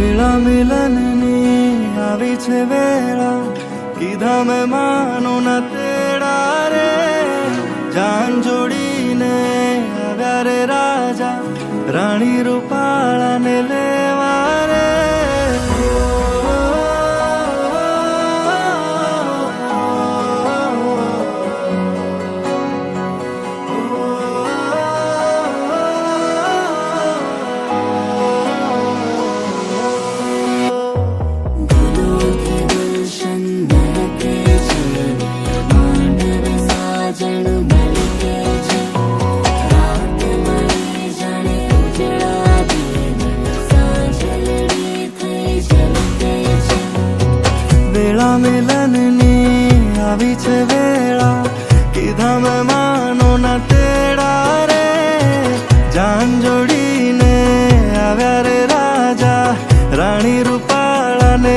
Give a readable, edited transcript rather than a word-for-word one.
વેળા મિલનની આવી છે વેળા, કીધા મેં માનો ના તેડા રે. જાન જોડીને આવ્યા રે રાજા, રાણી રૂપાળાને લેવા રે. વેળા મિલનની આવી છે વેળા, કીધા મેં માનો ના તેડા રે. જાન જોડીને આવ્યા રે રાજા, રાણી રૂપાળાને